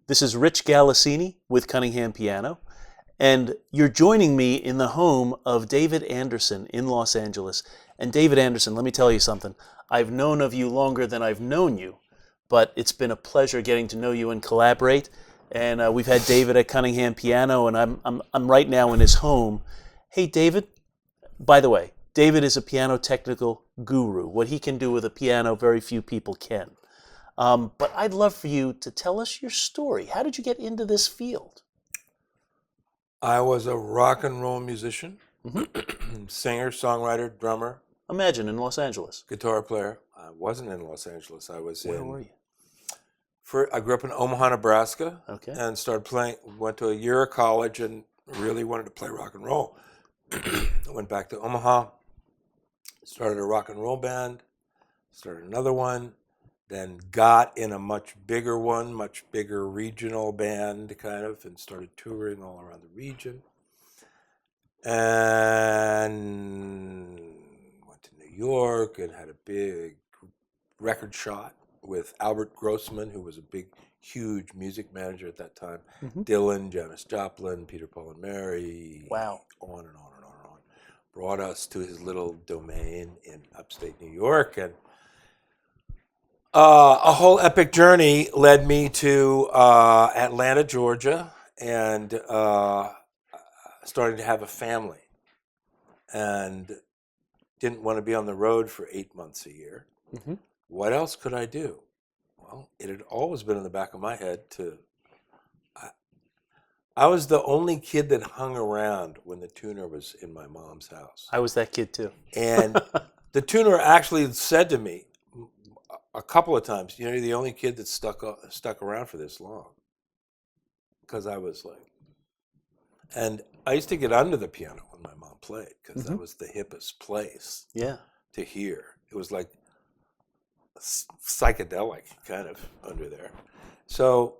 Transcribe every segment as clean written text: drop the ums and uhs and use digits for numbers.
This is Rich Galassini with Cunningham Piano, and you're joining me in the home of David Andersen in Los Angeles. And David Andersen, let me tell you something. I've known of you longer than I've known you, but it's been a pleasure getting to know you and collaborate. And we've had David at Cunningham Piano, and I'm right now in his home. Hey, David. By the way, David is a piano technical guru. What he can do with a piano, very few people can. But I'd love for you to tell us your story. How did you get into this field? I was a rock and roll musician, singer, songwriter, drummer. Imagine in Los Angeles. Guitar player. I wasn't in Los Angeles. I was Where were you? I grew up in Omaha, Nebraska, Okay. and started playing. Went to a year of college and really wanted to play rock and roll. I went back to Omaha, started a rock and roll band, started another one, then got in a much bigger one, much bigger regional band kind of, and started touring all around the region. And went to New York and had a big record shot with Albert Grossman, who was a big, huge music manager at that time. Dylan, Janis Joplin, Peter, Paul and Mary. Wow. On and on and on and on. Brought us to his little domain in upstate New York. And a whole epic journey led me to Atlanta, Georgia, and started to have a family. And didn't want to be on the road for 8 months a year. What else could I do? Well, it had always been in the back of my head to... I was the only kid that hung around when the tuner was in my mom's house. I was that kid too. And the tuner actually said to me a couple of times, "You're the only kid that stuck around for this long." Because I was like... And I used to get under the piano when my mom played, because that was the hippest place to hear. It was like psychedelic kind of under there. So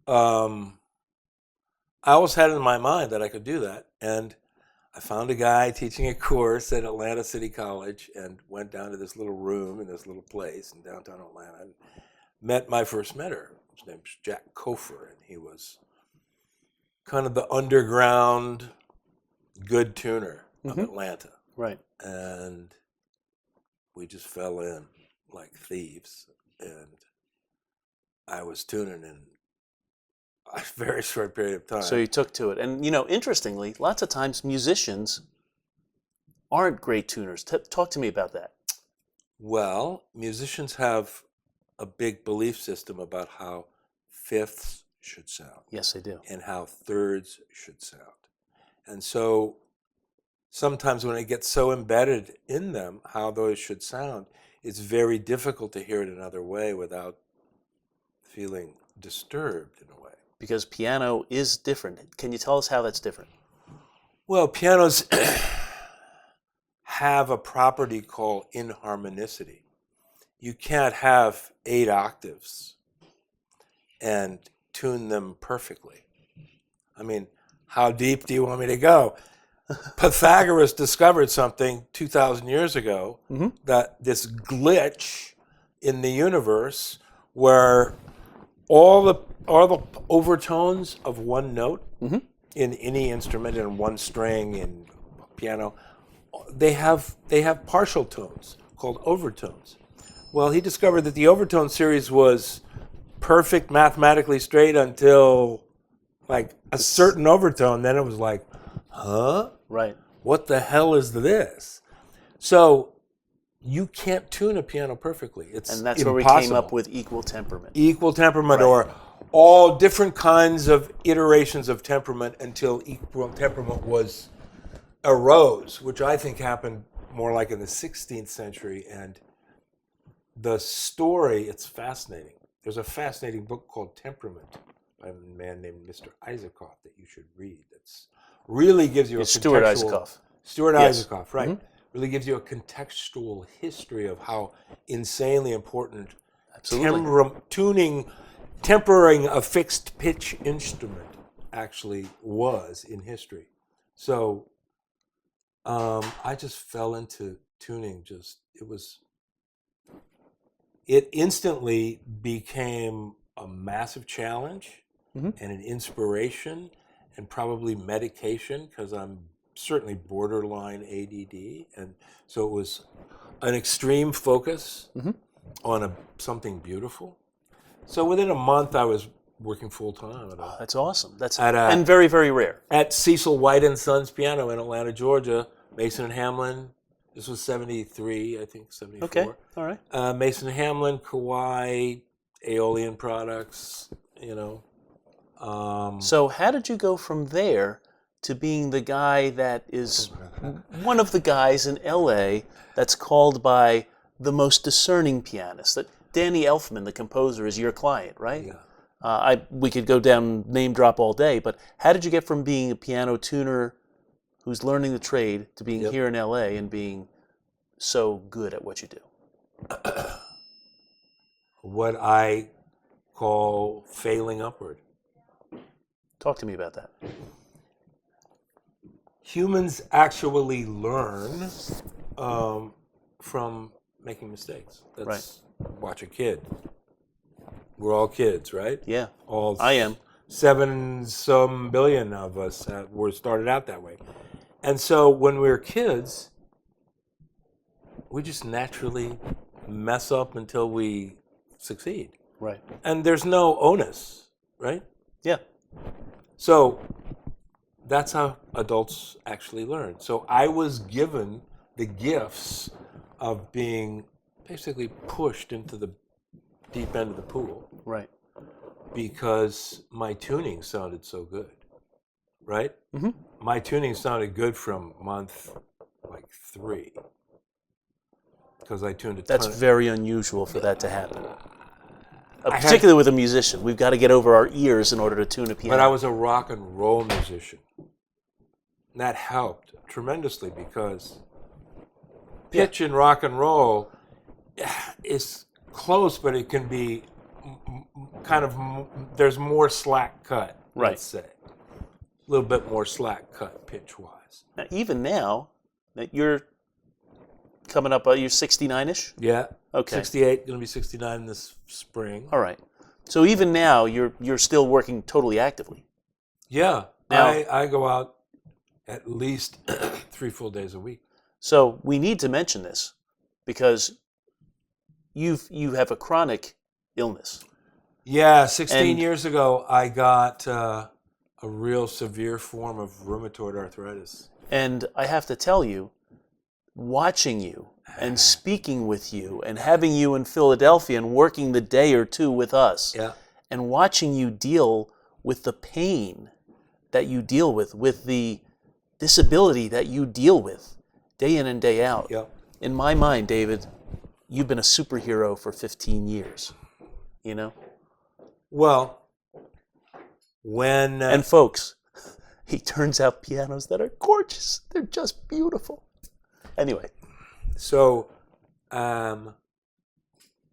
I always had it in my mind that I could do that. And I found a guy teaching a course at Atlanta City College and went down to this little room in this little place in downtown Atlanta and met my first mentor. His name was Jack Kofer, and he was kind of the underground good tuner of Atlanta. Right. And we just fell in like thieves, and I was tuning in a very short period of time. So you took to it. And, interestingly, lots of times musicians aren't great tuners. Talk to me about that. Well, musicians have a big belief system about how fifths should sound. Yes, they do. And how thirds should sound. And so sometimes when it gets so embedded in them, how those should sound, it's very difficult to hear it another way without feeling disturbed in a way. Because piano is different. Can you tell us how that's different? Well, pianos have a property called inharmonicity. You can't have 8 octaves and tune them perfectly. I mean, how deep do you want me to go? Pythagoras discovered something 2,000 years ago, that this glitch in the universe where all the overtones of one note in any instrument, in one string, in piano, they have partial tones called overtones. Well, he discovered that the overtone series was perfect, mathematically straight until like a certain overtone. Then it was like, huh? Right. What the hell is this? So you can't tune a piano perfectly. It's And that's impossible. where we came up with equal temperament. Equal temperament, Right. or all different kinds of iterations of temperament until equal temperament arose, which I think happened more like in the 16th century. And the story, it's fascinating. There's a fascinating book called Temperament by a man named Mr. Isaacoff that you should read. That's really gives you a Stuart contextual... Isaacoff. Stuart Yes. Isaacoff, right. Really gives you a contextual history of how insanely important tempering a fixed pitch instrument actually was in history. So I just fell into tuning. It instantly became a massive challenge and an inspiration and probably medication, because I'm certainly borderline ADD. And so it was an extreme focus on something beautiful. So within a month, I was working full time That's awesome. That's at and very, very rare. at Cecil White and Sons Piano in Atlanta, Georgia. Mason and Hamlin. This was 73, I think, 74. Okay, all right. Mason and Hamlin, Kauai, Aeolian Products, So how did you go from there to being the guy that is one of the guys in LA that's called by the most discerning pianist? That Danny Elfman, the composer, is your client, right? Yeah. We could go down name drop all day, but how did you get from being a piano tuner who's learning the trade to being here in LA and being so good at what you do? What I call failing upward. Talk to me about that. Humans actually learn from making mistakes. That's watch a kid. We're all kids, right? Yeah, All I am. 7-some billion of us were started out that way. And so when we're kids, we just naturally mess up until we succeed. Right. And there's no onus, right? Yeah. So that's how adults actually learn. So I was given the gifts of being basically pushed into the deep end of the pool. Right. Because my tuning sounded so good, right? My tuning sounded good from month like 3. Because I tuned a ton. That's very unusual for that to happen. Particularly with a musician. We've got to get over our ears in order to tune a piano. But I was a rock and roll musician. And that helped tremendously because pitch in rock and roll is close, but it can be kind of, there's more slack cut, let's say. A little bit more slack cut pitch-wise. Now, even now, that you're coming up, you're 69-ish? Yeah. Okay. 68, going to be 69 this spring. All right. So even now, you're still working totally actively. Yeah. Now, I go out at least 3 full days a week. So we need to mention this because you have a chronic illness. Yeah, 16 years ago, I got a real severe form of rheumatoid arthritis. And I have to tell you, watching you and speaking with you and having you in Philadelphia and working the day or two with us and watching you deal with the pain that you deal with the disability that you deal with day in and day out. In my mind, David, you've been a superhero for 15 years, Well, when... and folks, he turns out pianos that are gorgeous. They're just beautiful. Anyway. So,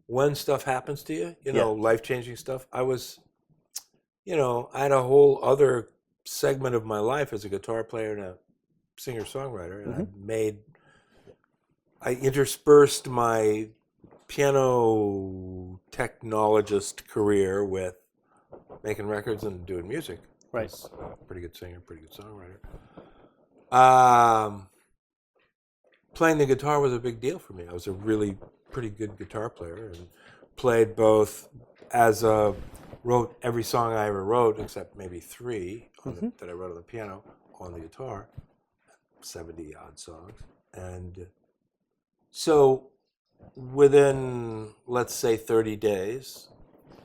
when stuff happens to you, life-changing stuff, I was, I had a whole other segment of my life as a guitar player and a singer-songwriter, and I interspersed my piano technologist career with making records and doing music. Right. Pretty good singer, pretty good songwriter. Playing the guitar was a big deal for me. I was a really pretty good guitar player and played both wrote every song I ever wrote, except maybe 3 that I wrote on the piano, on the guitar, 70-odd songs. And so within, let's say, 30 days,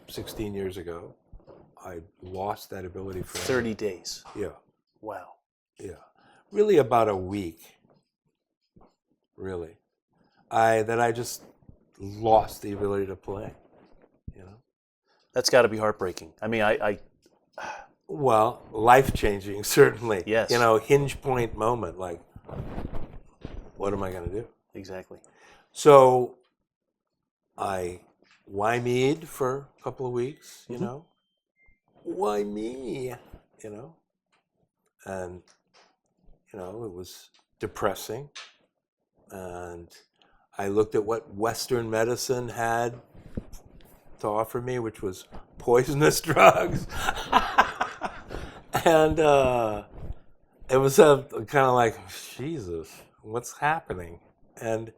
16 years ago, I lost that ability for 30 days. Yeah. Wow. Yeah. Really about a week. Really. I just lost the ability to play. That's got to be heartbreaking. I mean, Well, life-changing, certainly. Yes. Hinge point moment, like, what am I going to do? Exactly. So I why-me'd for a couple of weeks, Why me? And, it was depressing. And I looked at what Western medicine had to offer me, which was poisonous drugs. And it was kind of like, Jesus, what's happening? And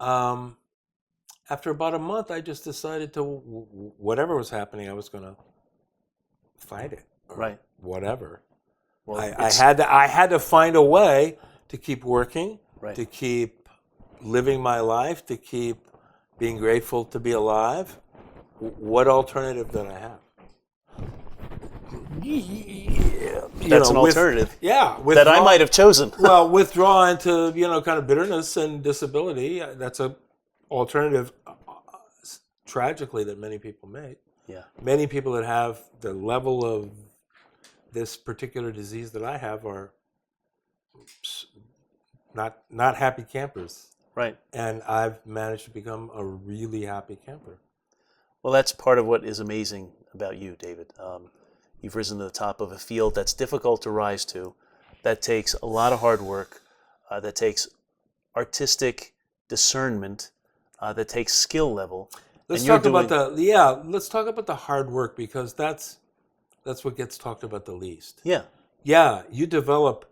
after about a month, I just decided to, whatever was happening, I was going to fight it. Or Right. whatever. Well, I had to find a way to keep working, Right. to keep living my life, to keep being grateful to be alive. What alternative did I have? That's an alternative Yeah. that I might have chosen. Well, withdraw into, kind of bitterness and disability. That's a alternative, tragically, that many people make. Yeah. Many people that have the level of this particular disease that I have are not happy campers. Right. And I've managed to become a really happy camper. Well, that's part of what is amazing about you, David. You've risen to the top of a field that's difficult to rise to, that takes a lot of hard work, that takes artistic discernment, that takes skill level. Let's talk about the hard work, because that's what gets talked about the least. Yeah. Yeah, you develop,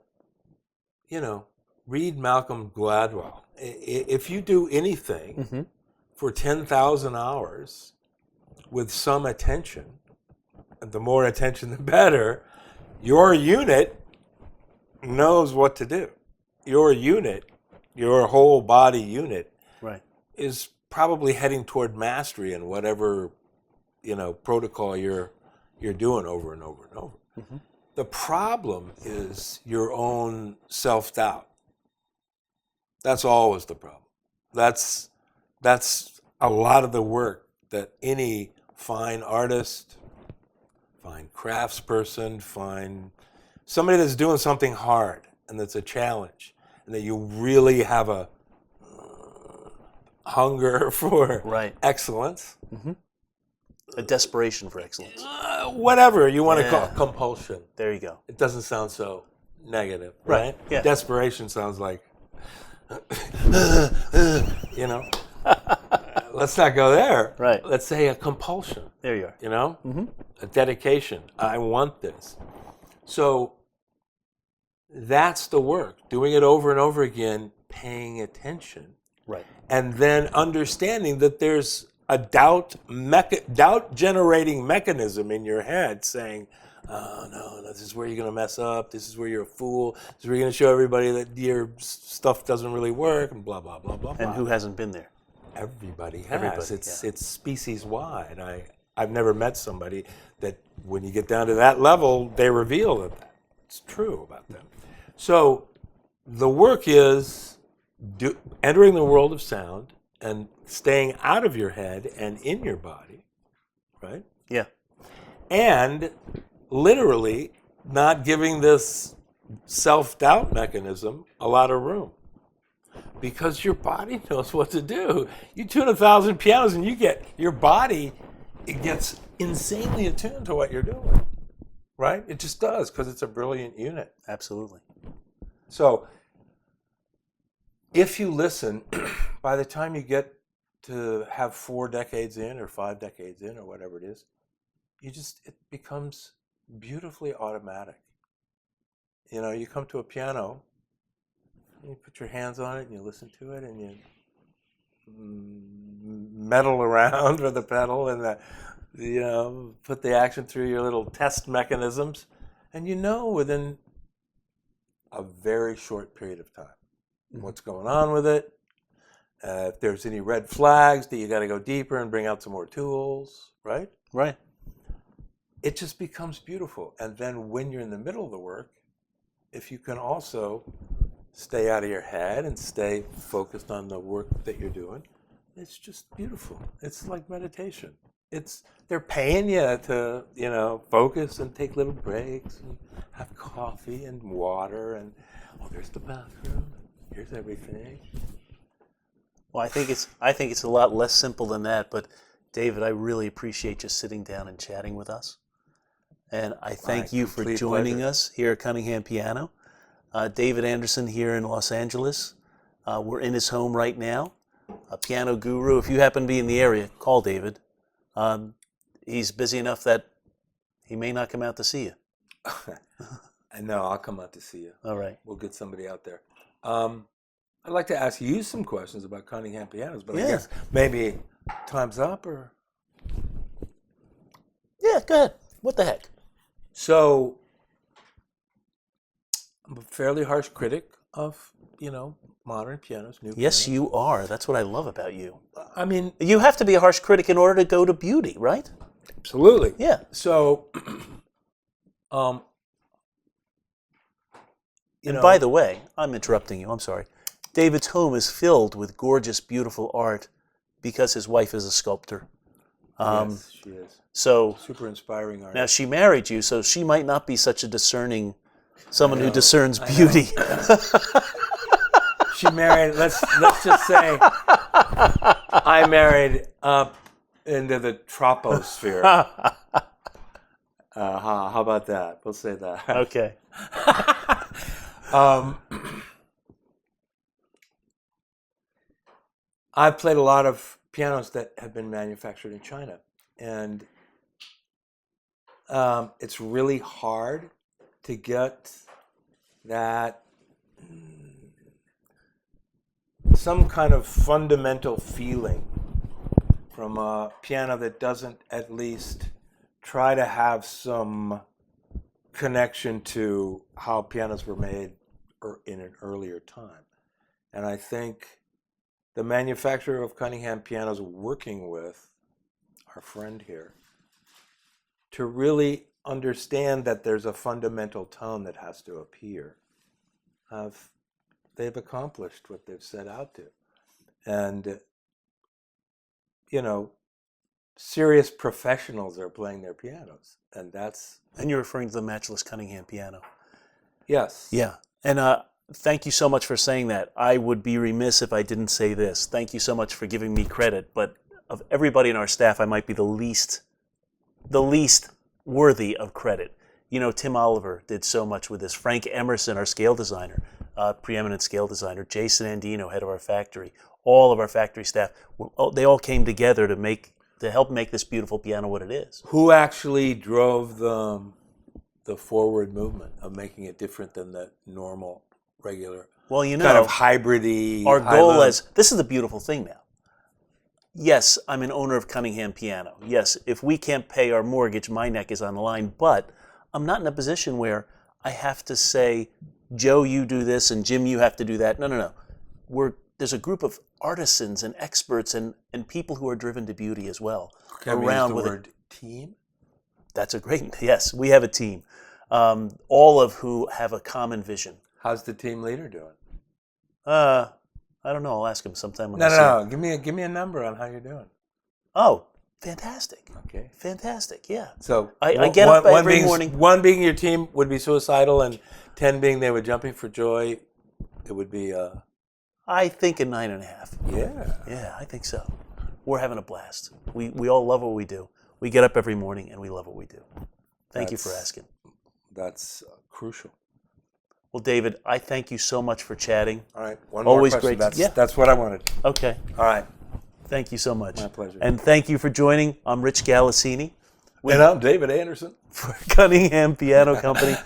read Malcolm Gladwell. If you do anything for 10,000 hours with some attention, and the more attention, the better, your unit knows what to do. Your unit, your whole body unit, Right. is probably heading toward mastery in whatever, protocol you're doing over and over and over. Mm-hmm. The problem is your own self-doubt. That's always the problem. That's a lot of the work that any fine artist, fine craftsperson, fine somebody that's doing something hard and that's a challenge, and that you really have a hunger for Right. excellence. Mm-hmm. A desperation for excellence. Whatever you want to call it, compulsion. There you go. It doesn't sound so negative, right? Yeah. Desperation sounds like, let's not go there. Right. Let's say a compulsion, There you are. Mm-hmm. a dedication. I want this. So that's the work, doing it over and over again, paying attention. Right. And then understanding that there's a doubt-generating mechanism in your head saying, oh, no, this is where you're going to mess up. This is where you're a fool. This is where you're going to show everybody that your stuff doesn't really work, and blah, blah, blah, blah, blah. And who hasn't been there? Everybody has. Everybody, It's species-wide. I've never met somebody that when you get down to that level, they reveal that it's true about them. So the work is entering the world of sound and staying out of your head and in your body, right? Yeah. And literally not giving this self-doubt mechanism a lot of room, because your body knows what to do. You tune 1,000 pianos and your body, it gets insanely attuned to what you're doing, right? It just does, because it's a brilliant unit. Absolutely. So if you listen, by the time you get to have 4 decades in or 5 decades in or whatever it is, it becomes beautifully automatic. You come to a piano, and you put your hands on it and you listen to it and you meddle around with the pedal and put the action through your little test mechanisms, and within a very short period of time what's going on with it. If there's any red flags, that you got to go deeper and bring out some more tools, right? Right. It just becomes beautiful. And then when you're in the middle of the work, if you can also stay out of your head and stay focused on the work that you're doing, it's just beautiful. It's like meditation. They're paying you to, focus and take little breaks and have coffee and water and, there's the bathroom. Here's everything. Well, I think it's a lot less simple than that, but David, I really appreciate you sitting down and chatting with us. And I thank you for joining us here at Cunningham Piano. David Andersen here in Los Angeles. We're in his home right now. A piano guru. If you happen to be in the area, call David. He's busy enough that he may not come out to see you. I know, I'll come out to see you. All right. We'll get somebody out there. I'd like to ask you some questions about Cunningham pianos, but I Yeah. guess maybe time's up, or... Yeah, go ahead. What the heck? So, I'm a fairly harsh critic of, modern pianos, new Yes, pianos. you are. That's what I love about you. I mean, You have to be a harsh critic in order to go to beauty, right? absolutely. Yeah. So, And by the way, I'm interrupting you. I'm sorry. David's home is filled with gorgeous, beautiful art because his wife is a sculptor. yes, she is. So Super inspiring now artist. she married you, so she might not be such a discerning, someone who know, discerns I know. beauty. She married, let's just say, I married up into the troposphere. How about that? We'll say that. Okay. I've played a lot of pianos that have been manufactured in China, and it's really hard to get that some kind of fundamental feeling from a piano that doesn't at least try to have some connection to how pianos were made in an earlier time. And I think the manufacturer of Cunningham pianos, working with our friend here, to really understand that there's a fundamental tone that has to appear, they've accomplished what they've set out to. And, serious professionals are playing their pianos. And that's... And you're referring to the matchless Cunningham piano. Yes. Yeah. And thank you so much for saying that. I would be remiss if I didn't say this. Thank you so much for giving me credit. But of everybody in our staff, I might be the least worthy of credit. Tim Oliver did so much with this. Frank Emerson, our scale designer, preeminent scale designer. Jason Andino, head of our factory. All of our factory staff, they all came together to help make this beautiful piano what it is. Who actually drove the forward movement of making it different than the normal, regular, Well, kind of hybrid-y? our goal this is the beautiful thing now. Yes, I'm an owner of Cunningham Piano. Yes, if we can't pay our mortgage, my neck is on the line. But I'm not in a position where I have to say, Joe, you do this, and Jim, you have to do that. No. There's a group of artisans and experts and people who are driven to beauty as well. Can we use the word team? That's a great, yes, we have a team. All of who have a common vision. How's the team leader doing? I don't know. I'll ask him sometime when No. Give me a number on how you're doing. Oh, fantastic. Okay. Fantastic, yeah. So I get up every morning. 1 being your team would be suicidal, and 10 being they were jumping for joy. It would be I think a 9.5. yeah. Yeah, I think so. We're having a blast. We all love what we do. We get up every morning and we love what we do. Thank you for asking. That's crucial. Well, David, I thank you so much for chatting. All right. One Always more question. great. That's what I wanted. Okay. All right. Thank you so much. My pleasure. And thank you for joining. I'm Rich Galassini And I'm David Andersen. for Cunningham Piano Company.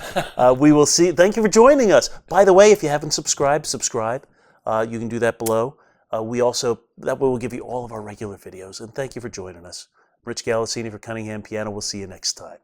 We will see. Thank you for joining us. By the way, if you haven't subscribed, subscribe. You can do that below. That way we'll give you all of our regular videos. And thank you for joining us. Rich Galassini for Cunningham Piano. We'll see you next time.